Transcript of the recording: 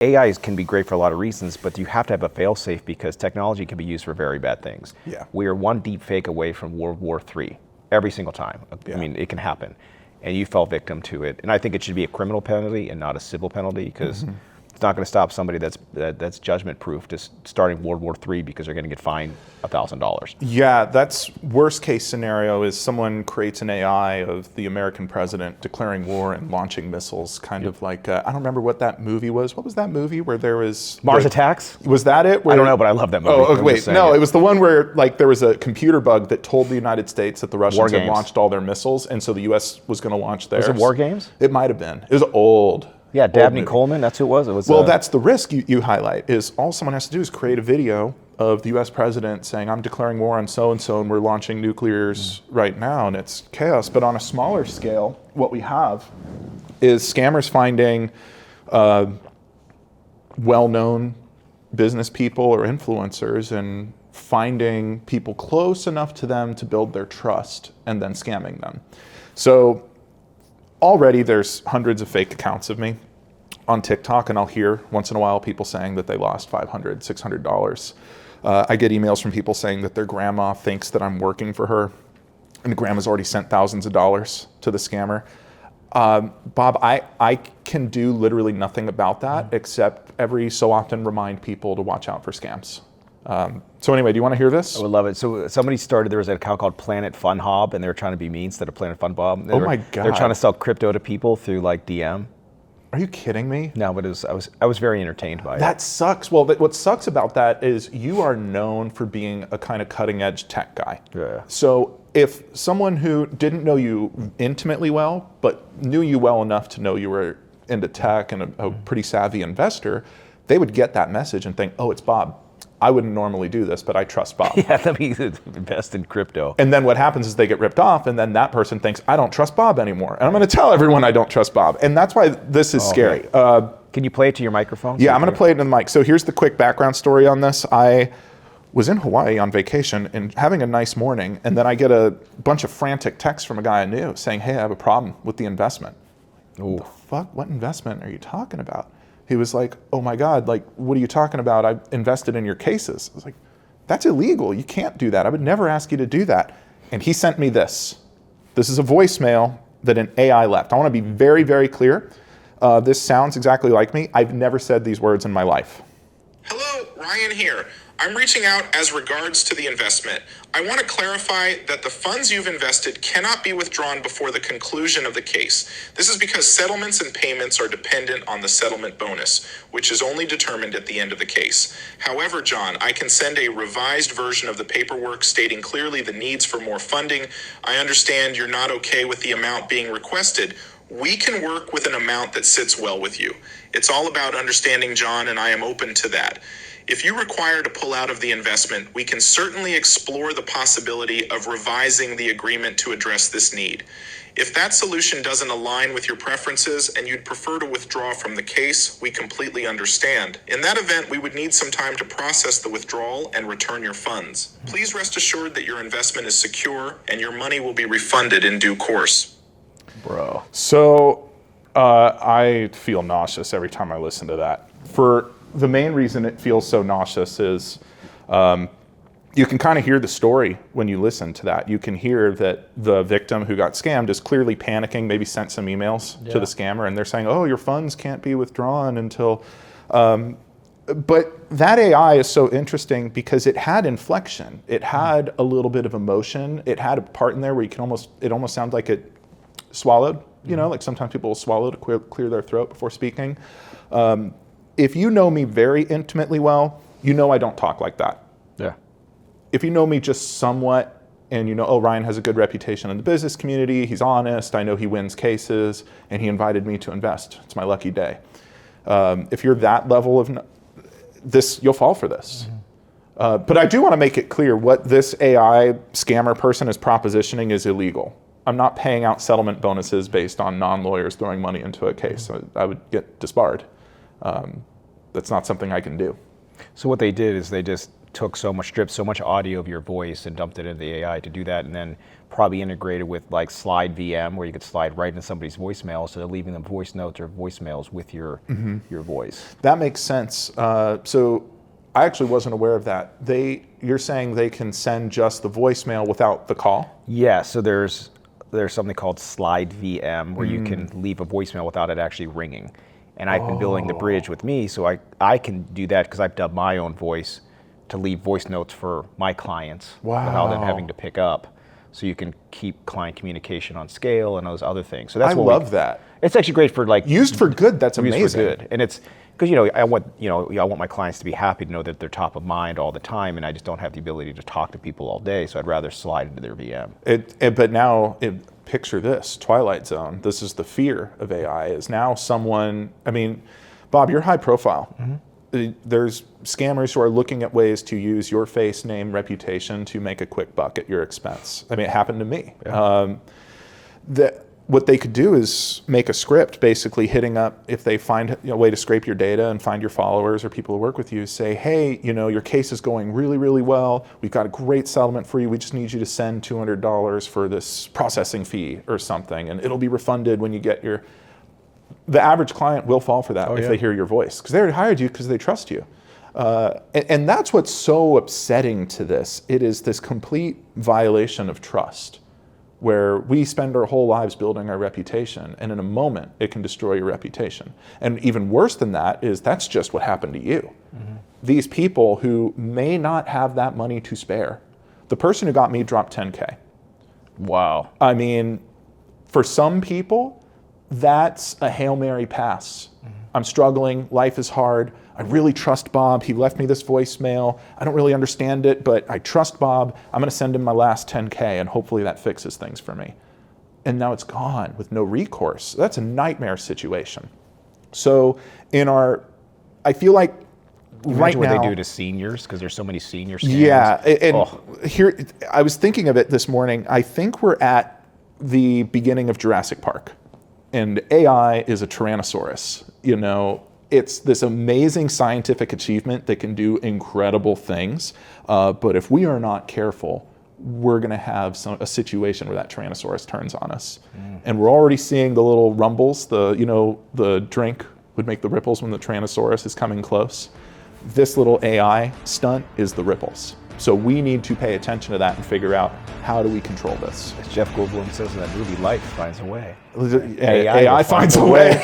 can be great for a lot of reasons, but you have to have a fail-safe because technology can be used for very bad things. Yeah. We are one deep fake away from World War III every single time. Yeah. I mean, it can happen. And you fell victim to it. And I think it should be a criminal penalty and not a civil penalty because it's not going to stop somebody that's judgment-proof just starting World War III because they're going to get fined $1,000. Yeah, that's worst case scenario is someone creates an AI of the American president declaring war and launching missiles, kind of like, I don't remember what that movie was. What was that movie where there was... Mars Attacks? Was that it? I don't know, but I love that movie. Oh, okay, wait, no, it was the one where like there was a computer bug that told the United States that the Russians had launched all their missiles, and so the U.S. was going to launch theirs. Was it War Games? It might have been. It was old. Yeah, Dabney Coleman, that's who it was. Well, that's the risk you highlight, is all someone has to do is create a video of the U.S. president saying, I'm declaring war on so-and-so and we're launching nuclears right now, and it's chaos. But on a smaller scale, what we have is scammers finding well-known business people or influencers and finding people close enough to them to build their trust and then scamming them. So already there's hundreds of fake accounts of me on TikTok, and I'll hear once in a while people saying that they lost $500, $600. I get emails from people saying that their grandma thinks that I'm working for her, and the grandma's already sent thousands of dollars to the scammer. Bob, I can do literally nothing about that except every so often remind people to watch out for scams. So anyway, do you want to hear this? I would love it. So somebody started, there was an account called Planet Fun Hob, and they were trying to be mean instead of Planet Fun Bob. Oh my God. They're trying to sell crypto to people through like DM. Are you kidding me? No, but I was very entertained by it. That sucks. Well, what sucks about that is you are known for being a kind of cutting edge tech guy. Yeah. So if someone who didn't know you intimately well, but knew you well enough to know you were into tech and a pretty savvy investor, they would get that message and think, oh, it's Bob. I wouldn't normally do this, but I trust Bob. Yeah, let me invest in crypto. And then what happens is they get ripped off, and then that person thinks, I don't trust Bob anymore. And I'm going to tell everyone I don't trust Bob. And that's why this is scary. Can you play it to your microphone? Yeah, I'm going to play it in the mic. So here's the quick background story on this. I was in Hawaii on vacation and having a nice morning, and then I get a bunch of frantic texts from a guy I knew saying, hey, I have a problem with the investment. What the fuck? What investment are you talking about? He was like, oh my God, like, what are you talking about? I've invested in your cases. I was like, that's illegal. You can't do that. I would never ask you to do that. And he sent me this. This is a voicemail that an AI left. I want to be very, very clear. This sounds exactly like me. I've never said these words in my life. Hello, Ryan here. I'm reaching out as regards to the investment. I want to clarify that the funds you've invested cannot be withdrawn before the conclusion of the case. This is because settlements and payments are dependent on the settlement bonus, which is only determined at the end of the case. However, John, I can send a revised version of the paperwork stating clearly the needs for more funding. I understand you're not okay with the amount being requested. We can work with an amount that sits well with you. It's all about understanding, John, and I am open to that. If you require to pull out of the investment, we can certainly explore the possibility of revising the agreement to address this need. If that solution doesn't align with your preferences and you'd prefer to withdraw from the case, we completely understand. In that event, we would need some time to process the withdrawal and return your funds. Please rest assured that your investment is secure and your money will be refunded in due course. Bro. So I feel nauseous every time I listen to that. For the main reason it feels so nauseous is you can kind of hear the story when you listen to that. You can hear that the victim who got scammed is clearly panicking, maybe sent some emails to the scammer, and they're saying, oh, your funds can't be withdrawn until... But that AI is so interesting because it had inflection. It had a little bit of emotion. It had a part in there where it almost sounds like it swallowed, you know, like sometimes people will swallow to clear their throat before speaking. If you know me very intimately well, you know I don't talk like that. Yeah. If you know me just somewhat and you know, oh, Ryan has a good reputation in the business community, he's honest, I know he wins cases, and he invited me to invest. It's my lucky day. If you're that level of this, you'll fall for this. But I do want to make it clear what this AI scammer person is propositioning is illegal. I'm not paying out settlement bonuses based on non-lawyers throwing money into a case. So I would get disbarred. That's not something I can do. So what they did is they just stripped so much audio of your voice and dumped it into the AI to do that, and then probably integrated with like Slide VM, where you could slide right into somebody's voicemail, so they're leaving them voice notes or voicemails with your voice. That makes sense. So I actually wasn't aware of that. You're saying they can send just the voicemail without the call? Yeah, so there's something called Slide VM where you can leave a voicemail without it actually ringing. And I've been building the bridge with me, so I can do that because I've dubbed my own voice to leave voice notes for my clients without them having to pick up. So you can keep client communication on scale and those other things. So that's I love that. It's actually great for like used for good. That's amazing. Used for good, and it's because I want my clients to be happy to know that they're top of mind all the time, and I just don't have the ability to talk to people all day. So I'd rather slide into their VM. But now, picture this: Twilight Zone. This is the fear of AI. Is now someone. I mean, Bob, you're high profile. There's scammers who are looking at ways to use your face, name, reputation to make a quick buck at your expense. I mean, it happened to me. Yeah. What they could do is make a script, basically hitting up, if they find a way to scrape your data and find your followers or people who work with you, say, hey, your case is going really, really well. We've got a great settlement for you. We just need you to send $200 for this processing fee or something, and it'll be refunded when you get your... The average client will fall for that if they hear your voice, because they already hired you because they trust you. And that's what's so upsetting to this. It is this complete violation of trust, where we spend our whole lives building our reputation, and in a moment, it can destroy your reputation. And even worse than that is that's just what happened to you. These people who may not have that money to spare. The person who got me dropped 10K. Wow. I mean, for some people, that's a Hail Mary pass. I'm struggling, life is hard. I really trust Bob. He left me this voicemail. I don't really understand it, but I trust Bob. I'm gonna send him my last 10K and hopefully that fixes things for me. And now it's gone with no recourse. That's a nightmare situation. So I feel like right now— what they do to seniors, because there's so many senior scams. Yeah, and here, I was thinking of it this morning. I think we're at the beginning of Jurassic Park, and AI is a Tyrannosaurus. It's this amazing scientific achievement that can do incredible things, but if we are not careful, we're going to have a situation where that Tyrannosaurus turns on us. And we're already seeing the little rumbles. The drink would make the ripples when the Tyrannosaurus is coming close. This little AI stunt is the ripples. So we need to pay attention to that and figure out, how do we control this? As Jeff Goldblum says in that movie, life finds a way. AI finds a way.